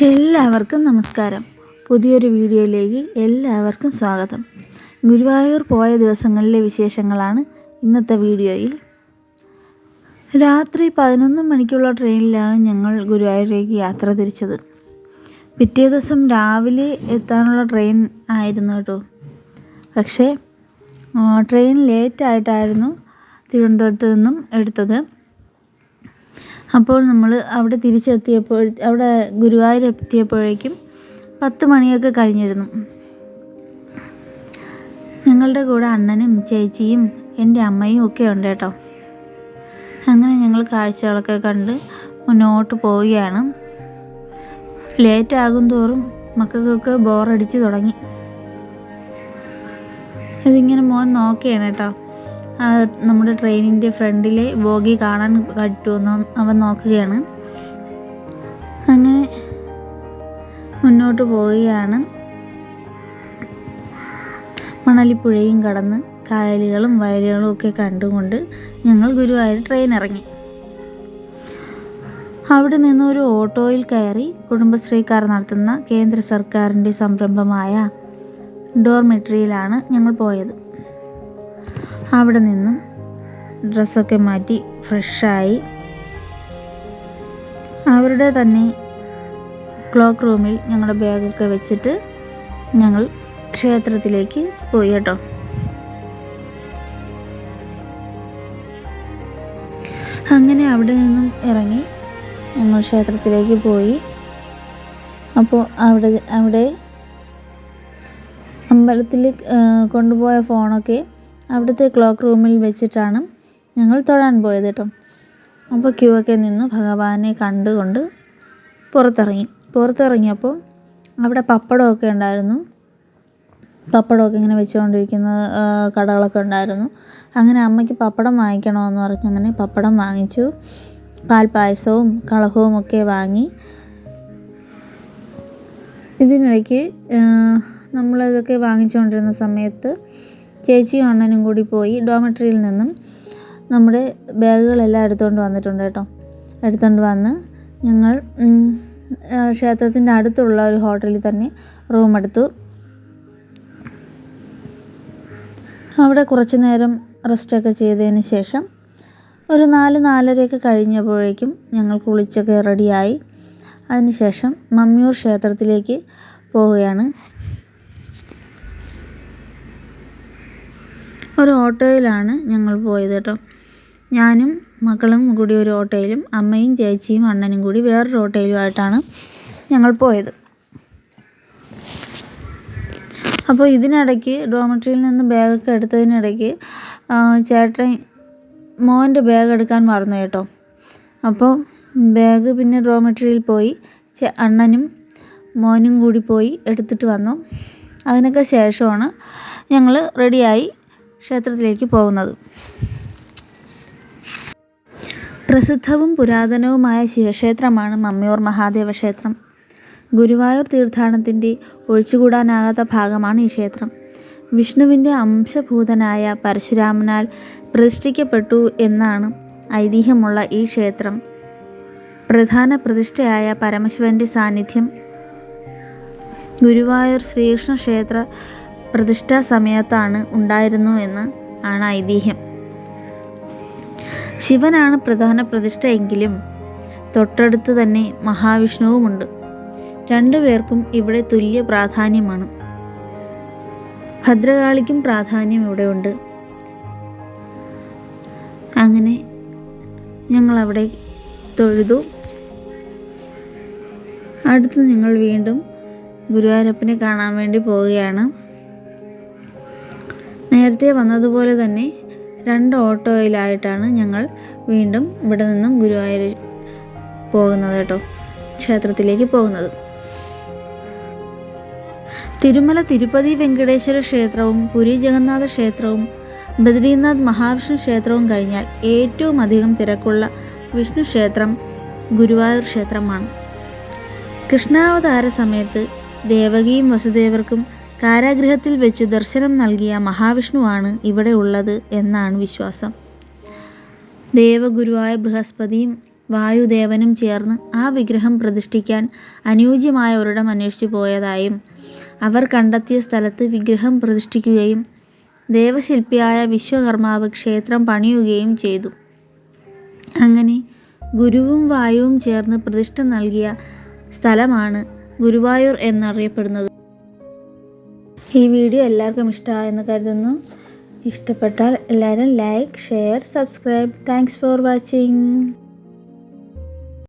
എല്ലാവർക്കും നമസ്കാരം. പുതിയൊരു വീഡിയോയിലേക്ക് എല്ലാവർക്കും സ്വാഗതം. ഗുരുവായൂർ പോയ ദിവസങ്ങളിലെ വിശേഷങ്ങളാണ് ഇന്നത്തെ വീഡിയോയിൽ. രാത്രി 11 മണിക്കുള്ള ട്രെയിനിലാണ് ഞങ്ങൾ ഗുരുവായൂരിലേക്ക് യാത്ര തിരിച്ചത്. പിറ്റേ ദിവസം രാവിലെ എത്താനുള്ള ട്രെയിൻ ആയിരുന്നു കേട്ടോ. പക്ഷേ ട്രെയിൻ ലേറ്റായിട്ടായിരുന്നു തിരുവനന്തപുരത്ത് നിന്നും എടുത്തത്. അപ്പോൾ നമ്മൾ അവിടെ അവിടെ ഗുരുവായൂർ എത്തിയപ്പോഴേക്കും 10 മണിയൊക്കെ കഴിഞ്ഞിരുന്നു. ഞങ്ങളുടെ കൂടെ അണ്ണനും ചേച്ചിയും എൻ്റെ അമ്മയും ഒക്കെ ഉണ്ട് കേട്ടോ. അങ്ങനെ ഞങ്ങൾ കാഴ്ചകളൊക്കെ കണ്ട് മുന്നോട്ട് പോവുകയാണ്. ലേറ്റാകും തോറും മക്കൾക്കൊക്കെ ബോറടിച്ച് തുടങ്ങി. ഇതിങ്ങനെ മോൻ നോക്കുകയാണ് കേട്ടോ. നമ്മുടെ ട്രെയിനിൻ്റെ ഫ്രണ്ടിലെ ബോഗി കാണാൻ പറ്റുമെന്ന് അവൻ നോക്കുകയാണ്. അങ്ങനെ മുന്നോട്ട് പോവുകയാണ്. മണലിപ്പുഴയും കടന്ന് കായലുകളും വയലുകളും ഒക്കെ കണ്ടുകൊണ്ട് ഞങ്ങൾ ഗുരുവായൂർ ട്രെയിൻ ഇറങ്ങി. അവിടെ നിന്ന് ഒരു ഓട്ടോയിൽ കയറി കുടുംബശ്രീക്കാർ നടത്തുന്ന കേന്ദ്ര സർക്കാരിൻ്റെ സംരംഭമായ ഡോർമെട്രിയിലാണ് ഞങ്ങൾ പോയത്. അവിടെ നിന്നും ഡ്രസ്സൊക്കെ മാറ്റി ഫ്രഷായി അവരുടെ തന്നെ ക്ലോക്ക് റൂമിൽ ഞങ്ങളുടെ ബാഗൊക്കെ വെച്ചിട്ട് ഞങ്ങൾ ക്ഷേത്രത്തിലേക്ക് പോയി കേട്ടോ. അങ്ങനെ അവിടെ നിന്നും ഇറങ്ങി ഞങ്ങൾ ക്ഷേത്രത്തിലേക്ക് പോയി. അപ്പോൾ അവിടെ അമ്പലത്തിൽ കൊണ്ടുപോയ ഫോണൊക്കെ അവിടുത്തെ ക്ലോക്ക് റൂമിൽ വെച്ചിട്ടാണ് ഞങ്ങൾ തൊഴാൻ പോയത് കേട്ടോ. അപ്പോൾ ക്യൂ ഒക്കെ നിന്ന് ഭഗവാനെ കണ്ടുകൊണ്ട് പുറത്തിറങ്ങിയപ്പോൾ അവിടെ പപ്പടമൊക്കെ ഉണ്ടായിരുന്നു. പപ്പടമൊക്കെ ഇങ്ങനെ വെച്ചുകൊണ്ടിരിക്കുന്ന കടകളൊക്കെ ഉണ്ടായിരുന്നു. അങ്ങനെ അമ്മയ്ക്ക് പപ്പടം വാങ്ങിക്കണമെന്ന് പറഞ്ഞ് അങ്ങനെ പപ്പടം വാങ്ങിച്ചു. പാൽപ്പായസവും കളഭവും ഒക്കെ വാങ്ങി. ഇതിനിടയ്ക്ക് നമ്മളിതൊക്കെ വാങ്ങിച്ചുകൊണ്ടിരുന്ന സമയത്ത് ചേച്ചിയും അണ്ണനും കൂടി പോയി ഡോർമെട്രിയിൽ നിന്നും നമ്മുടെ ബാഗുകളെല്ലാം എടുത്തുകൊണ്ട് വന്നിട്ടുണ്ട് കേട്ടോ. എടുത്തുകൊണ്ട് വന്ന് ഞങ്ങൾ ക്ഷേത്രത്തിൻ്റെ അടുത്തുള്ള ഒരു ഹോട്ടലിൽ തന്നെ റൂം എടുത്തു. അവിടെ കുറച്ച് നേരം റെസ്റ്റൊക്കെ ചെയ്തതിന് ശേഷം ഒരു 4-4:30 കഴിഞ്ഞപ്പോഴേക്കും ഞങ്ങൾ കുളിച്ചൊക്കെ റെഡിയായി. അതിനുശേഷം മമ്മിയൂർ ക്ഷേത്രത്തിലേക്ക് പോവുകയാണ്. ഒരു ഓട്ടോയിലാണ് ഞങ്ങൾ പോയത് കേട്ടോ. ഞാനും മക്കളും കൂടി ഒരു ഓട്ടോയിലും അമ്മയും ചേച്ചിയും അണ്ണനും കൂടി വേറൊരു ഓട്ടോയിലുമായിട്ടാണ് ഞങ്ങൾ പോയത്. അപ്പോൾ ഇതിനിടയ്ക്ക് ഡോർമെട്രിയിൽ നിന്ന് ബാഗൊക്കെ എടുത്തതിനിടയ്ക്ക് ചേട്ടൻ മോൻ്റെ ബാഗ് എടുക്കാൻ മറന്നു കേട്ടോ. അപ്പോൾ ബാഗ് പിന്നെ ഡോർമെട്രിയിൽ പോയി അണ്ണനും മോനും കൂടി പോയി എടുത്തിട്ട് വന്നു. അതിനൊക്കെ ശേഷമാണ് ഞങ്ങൾ റെഡിയായി ക്ഷേത്രത്തിലേക്ക് പോകുന്നത്. പ്രസിദ്ധവും പുരാതനവുമായ ശിവക്ഷേത്രമാണ് മമ്മിയൂർ മഹാദേവ ക്ഷേത്രം. ഗുരുവായൂർ തീർത്ഥാടനത്തിൻ്റെ ഒഴിച്ചുകൂടാനാകാത്ത ഭാഗമാണ് ഈ ക്ഷേത്രം. വിഷ്ണുവിൻ്റെ അംശഭൂതനായ പരശുരാമനാൽ പ്രതിഷ്ഠിക്കപ്പെട്ടു എന്നാണ് ഐതിഹ്യമുള്ള ഈ ക്ഷേത്രം പ്രധാന പ്രതിഷ്ഠയായ പരമശിവൻ്റെ സാന്നിധ്യം ഗുരുവായൂർ ശ്രീകൃഷ്ണ ക്ഷേത്ര പ്രതിഷ്ഠാ സമയത്താണ് ഉണ്ടായിരുന്നു എന്ന് ആണ് ഐതിഹ്യം. ശിവനാണ് പ്രധാന പ്രതിഷ്ഠ എങ്കിലും തൊട്ടടുത്ത് തന്നെ മഹാവിഷ്ണുവുമുണ്ട്. രണ്ടുപേർക്കും ഇവിടെ തുല്യ പ്രാധാന്യമാണ്. ഭദ്രകാളിക്കും പ്രാധാന്യം ഇവിടെ ഉണ്ട്. അങ്ങനെ ഞങ്ങളവിടെ തൊഴുതു. അടുത്ത് ഞങ്ങൾ വീണ്ടും ഗുരുവായൂരപ്പനെ കാണാൻ വേണ്ടി പോവുകയാണ്. നേരത്തെ വന്നതുപോലെ തന്നെ 2 ഓട്ടോയിലായിട്ടാണ് ഞങ്ങൾ വീണ്ടും ഇവിടെ നിന്നും ഗുരുവായൂർ പോകുന്നത് കേട്ടോ, ക്ഷേത്രത്തിലേക്ക് പോകുന്നത്. തിരുമല തിരുപ്പതി വെങ്കടേശ്വര ക്ഷേത്രവും പുരി ജഗന്നാഥ ക്ഷേത്രവും ബദ്രീനാഥ് മഹാവിഷ്ണു ക്ഷേത്രവും കഴിഞ്ഞാൽ ഏറ്റവും അധികം തിരക്കുള്ള വിഷ്ണു ക്ഷേത്രം ഗുരുവായൂർ ക്ഷേത്രമാണ്. കൃഷ്ണാവതാര സമയത്ത് ദേവകിയും വസുദേവർക്കും കാരാഗൃഹത്തിൽ വെച്ച് ദർശനം നൽകിയ മഹാവിഷ്ണുവാണ് ഇവിടെ ഉള്ളത് എന്നാണ് വിശ്വാസം. ദേവഗുരുവായ ബൃഹസ്പതിയും വായുദേവനും ചേർന്ന് ആ വിഗ്രഹം പ്രതിഷ്ഠിക്കാൻ അനുയോജ്യമായ ഒരിടം അന്വേഷിച്ചു പോയതായും അവർ കണ്ടെത്തിയ സ്ഥലത്ത് വിഗ്രഹം പ്രതിഷ്ഠിക്കുകയും ദേവശില്പിയായ വിശ്വകർമാവ് ക്ഷേത്രം പണിയുകയും ചെയ്തു. അങ്ങനെ ഗുരുവും വായുവും ചേർന്ന് പ്രതിഷ്ഠ നൽകിയ സ്ഥലമാണ് ഗുരുവായൂർ എന്നറിയപ്പെടുന്നത്. ഈ വീഡിയോ എല്ലാവർക്കും ഇഷ്ടമായെന്ന് കരുതുന്നു. ഇഷ്ടപ്പെട്ടാൽ എല്ലാവരും like, share, subscribe. Thanks for watching.